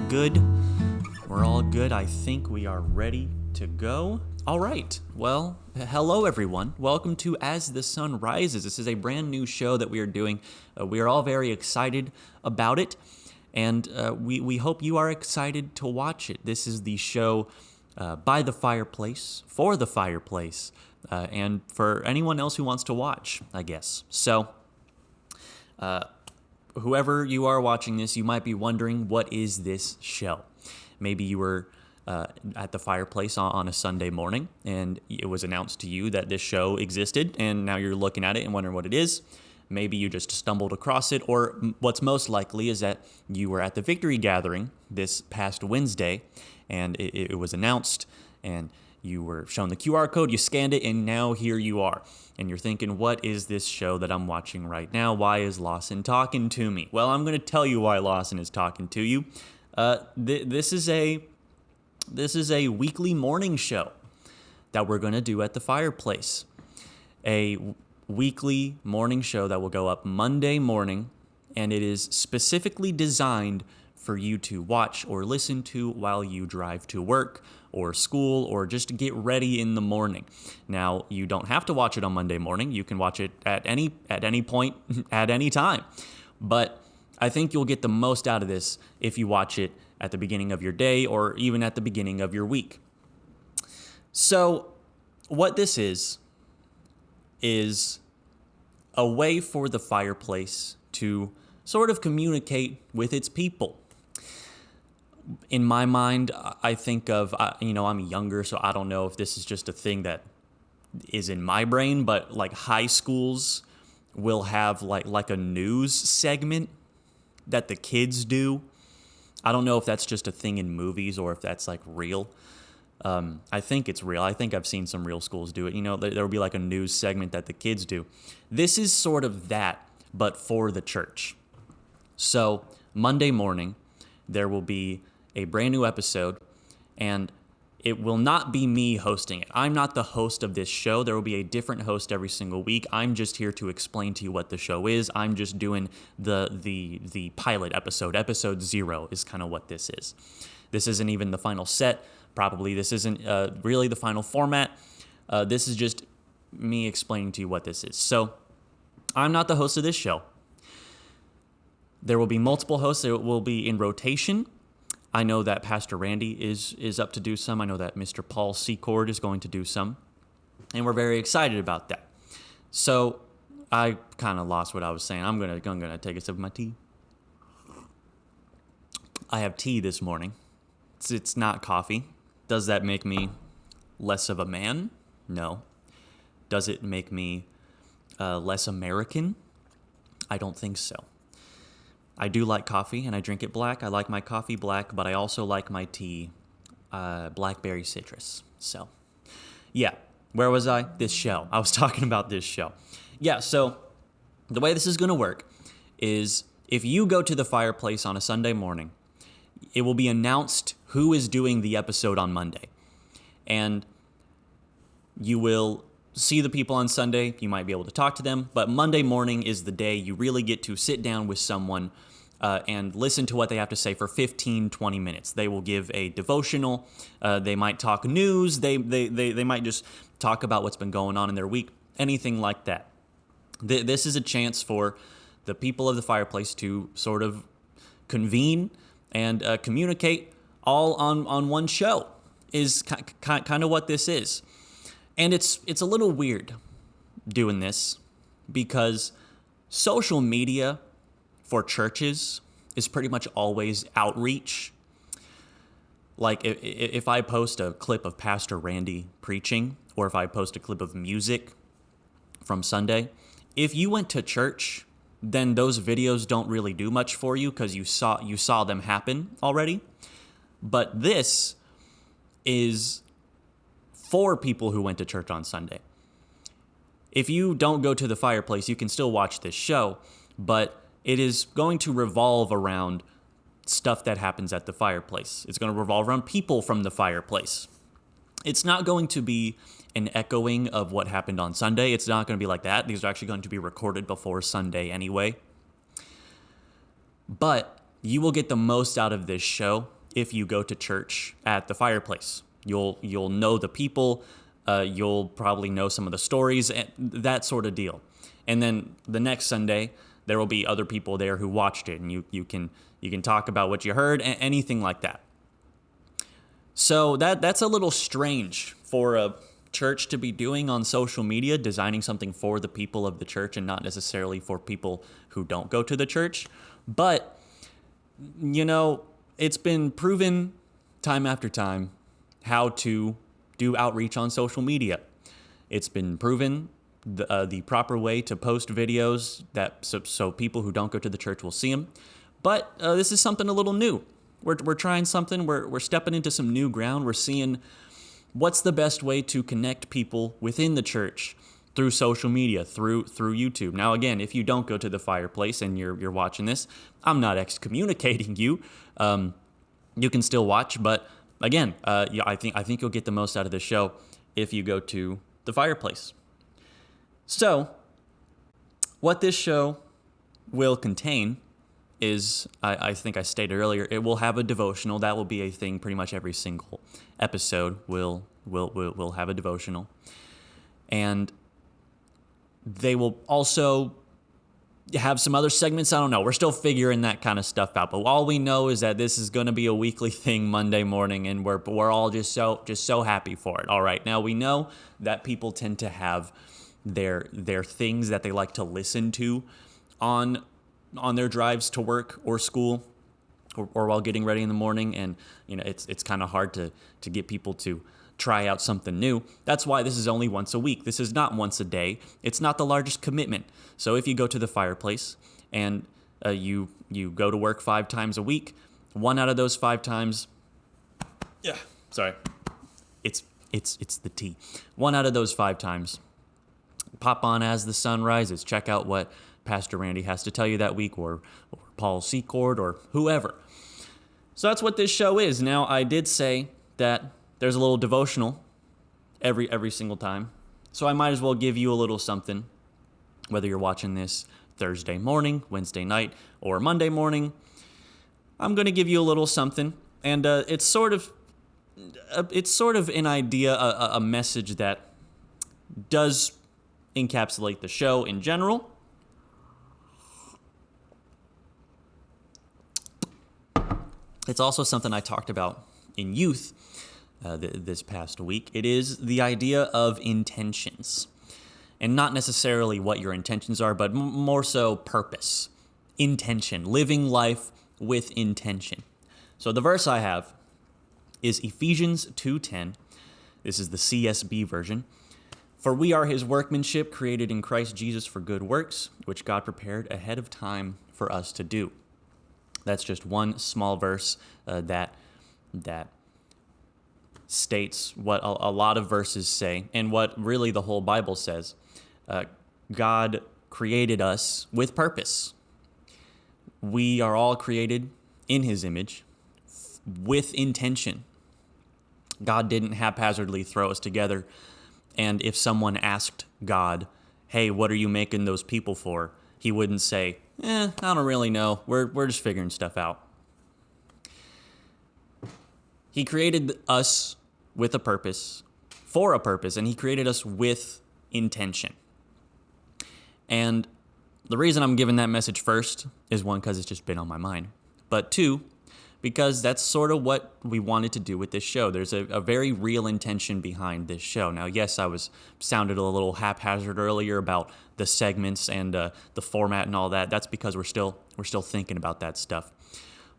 good? We're all good. I think we are ready to go. All right. Well, hello, everyone. Welcome to As the Sun Rises. This is a brand new show that we are doing. We are all very excited about it, and we hope you are excited to watch it. This is the show by the fireplace, for the fireplace, and for anyone else who wants to watch, I guess. So, whoever you are watching this, you might be wondering, what is this show? Maybe you were at the fireplace on a Sunday morning, and it was announced to you that this show existed, and now you're looking at it and wondering what it is. Maybe you just stumbled across it, or what's most likely is that you were at the Victory Gathering this past Wednesday, and it was announced, and you were shown the QR code, you scanned it, and now here you are. And you're thinking, what is this show that I'm watching right now? Why is Lawson talking to me? Well, I'm going to tell you why Lawson is talking to you. This is a weekly morning show that we're going to do at the fireplace. A weekly morning show that will go up Monday morning, and it is specifically designed for you to watch or listen to while you drive to work or school or just get ready in the morning. Now, you don't have to watch it on Monday morning. You can watch it at any point, at any time. But I think you'll get the most out of this if you watch it at the beginning of your day or even at the beginning of your week. So, what this is a way for the fireplace to sort of communicate with its people. In my mind, I think of, I'm younger, so I don't know if this is just a thing that is in my brain, but like high schools will have like a news segment that the kids do. I don't know if that's just a thing in movies or if that's like real. I think it's real. I think I've seen some real schools do it. There will be like a news segment that the kids do. This is sort of that, but for the church. So Monday morning, there will be a brand new episode, and it will not be me hosting it. I'm not the host of this show. There will be a different host every single week. I'm just here to explain to you what the show is. I'm just doing the pilot episode. Episode 0 is kind of what this is. This isn't even the final set. Probably this isn't really the final format. This is just me explaining to you what this is. So I'm not the host of this show. There will be multiple hosts. It will be in rotation. I know that Pastor Randy is up to do some. I know that Mr. Paul Secord is going to do some. And we're very excited about that. So I kind of lost what I was saying. I'm gonna take a sip of my tea. I have tea this morning. It's not coffee. Does that make me less of a man? No. Does it make me less American? I don't think so. I do like coffee, and I drink it black. I like my coffee black, but I also like my tea blackberry citrus. So, yeah. Where was I? This show. I was talking about this show. Yeah, so the way this is going to work is if you go to the fireplace on a Sunday morning, it will be announced who is doing the episode on Monday. And you will see the people on Sunday. You might be able to talk to them. But Monday morning is the day you really get to sit down with someone and listen to what they have to say for 15, 20 minutes. They will give a devotional. They might talk news. They might just talk about what's been going on in their week. Anything like that. This is a chance for the people of the fireplace to sort of convene and communicate all on one show is kind of what this is. And it's a little weird doing this because social media for churches is pretty much always outreach. Like if I post a clip of Pastor Randy preaching, or if I post a clip of music from Sunday, if you went to church, then those videos don't really do much for you because you saw them happen already. But this is for people who went to church on Sunday. If you don't go to the fireplace, you can still watch this show, but it is going to revolve around stuff that happens at the fireplace. It's going to revolve around people from the fireplace. It's not going to be an echoing of what happened on Sunday. It's not going to be like that. These are actually going to be recorded before Sunday anyway. But you will get the most out of this show if you go to church at the fireplace. You'll know the people, you'll probably know some of the stories, and that sort of deal. And then the next Sunday, there will be other people there who watched it, and you can talk about what you heard, anything like that. So that's a little strange for a church to be doing on social media, designing something for the people of the church and not necessarily for people who don't go to the church. But, it's been proven time after time how to do outreach on social media. It's been proven the proper way to post videos so people who don't go to the church will see them. But this is something a little new. We're trying something. We're stepping into some new ground. We're seeing what's the best way to connect people within the church through social media, through YouTube. Now, again, if you don't go to the fireplace and you're watching this, I'm not excommunicating you. You can still watch, but again, I think you'll get the most out of this show if you go to the fireplace. So, what this show will contain is, I think I stated earlier, it will have a devotional. That will be a thing pretty much every single episode. We'll have a devotional. And they will also have some other segments. I don't know. We're still figuring that kind of stuff out. But all we know is that this is going to be a weekly thing Monday morning, and we're all just so happy for it. All right. Now, we know that people tend to have their things that they like to listen to on their drives to work or school or while getting ready in the morning. And, it's kind of hard to get people to try out something new. That's why this is only once a week. This is not once a day. It's not the largest commitment. So if you go to the fireplace and you go to work 5 times a week, 1 out of those 5 times, it's the tea. 1 out of those 5 times, pop on as the sun rises. Check out what Pastor Randy has to tell you that week, or Paul Secord, or whoever. So that's what this show is. Now, I did say that there's a little devotional every single time. So I might as well give you a little something, whether you're watching this Thursday morning, Wednesday night, or Monday morning. I'm going to give you a little something, and it's sort of an idea, a message that does encapsulate the show in general. It's also something I talked about in youth this past week. It is the idea of intentions. And not necessarily what your intentions are, but more so purpose. Intention. Living life with intention. So the verse I have is Ephesians 2:10. This is the CSB version. For we are his workmanship, created in Christ Jesus for good works, which God prepared ahead of time for us to do. That's just one small verse that states what a lot of verses say, and what really the whole Bible says. God created us with purpose. We are all created in his image with intention. God didn't haphazardly throw us together, and if someone asked God, hey, what are you making those people for? He wouldn't say, I don't really know. We're just figuring stuff out. He created us with a purpose, for a purpose, and he created us with intention. And the reason I'm giving that message first is, 1, because it's just been on my mind. But 2, because that's sort of what we wanted to do with this show. There's a very real intention behind this show. Now, yes, I sounded a little haphazard earlier about the segments and the format and all that. That's because we're still thinking about that stuff.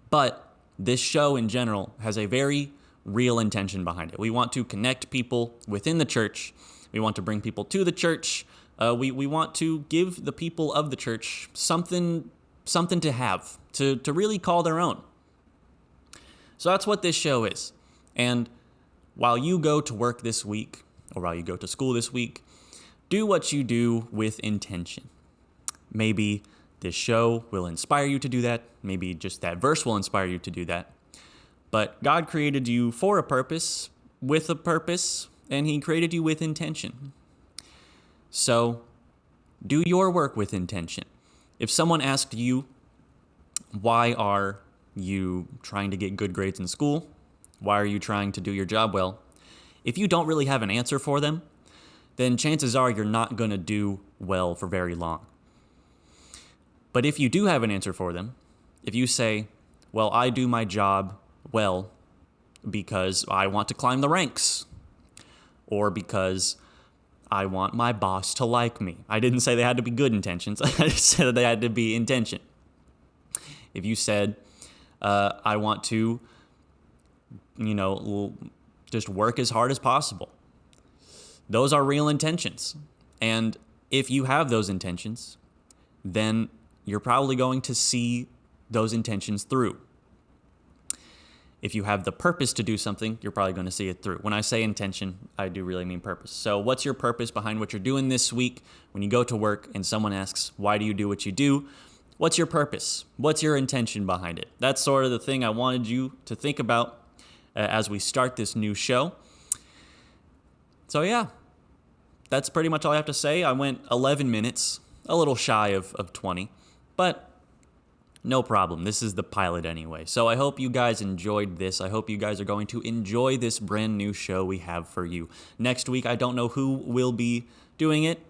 But this show in general has a very real intention behind it. We want to connect people within the church. We want to bring people to the church. We want to give the people of the church something to have, to really call their own. So that's what this show is. And while you go to work this week, or while you go to school this week, do what you do with intention. Maybe this show will inspire you to do that. Maybe just that verse will inspire you to do that. But God created you for a purpose, with a purpose, and he created you with intention. So do your work with intention. If someone asked you, why are you trying to get good grades in school? Why are you trying to do your job well? If you don't really have an answer for them, then chances are you're not going to do well for very long. But if you do have an answer for them, if you say, well, I do my job well because I want to climb the ranks, or because I want my boss to like me. I didn't say they had to be good intentions. I just said that they had to be intention. If you said, I want to, just work as hard as possible. Those are real intentions. And if you have those intentions, then you're probably going to see those intentions through. If you have the purpose to do something, you're probably going to see it through. When I say intention, I do really mean purpose. So what's your purpose behind what you're doing this week? When you go to work and someone asks, why do you do what you do? What's your purpose? What's your intention behind it? That's sort of the thing I wanted you to think about as we start this new show. So yeah, that's pretty much all I have to say. I went 11 minutes, a little shy of 20, but no problem. This is the pilot anyway. So I hope you guys enjoyed this. I hope you guys are going to enjoy this brand new show we have for you. Next week, I don't know who will be doing it.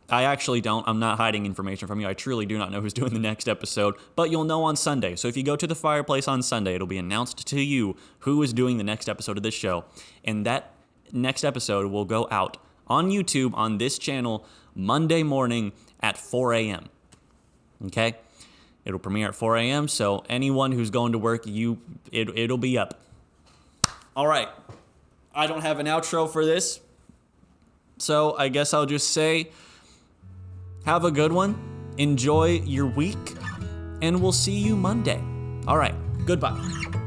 I actually don't. I'm not hiding information from you. I truly do not know who's doing the next episode, but you'll know on Sunday. So if you go to the fireplace on Sunday, it'll be announced to you who is doing the next episode of this show. And that next episode will go out on YouTube on this channel Monday morning at 4 a.m. Okay? It'll premiere at 4 a.m., so anyone who's going to work, it'll be up. All right. I don't have an outro for this, so I guess I'll just say, have a good one, enjoy your week, and we'll see you Monday. All right, goodbye.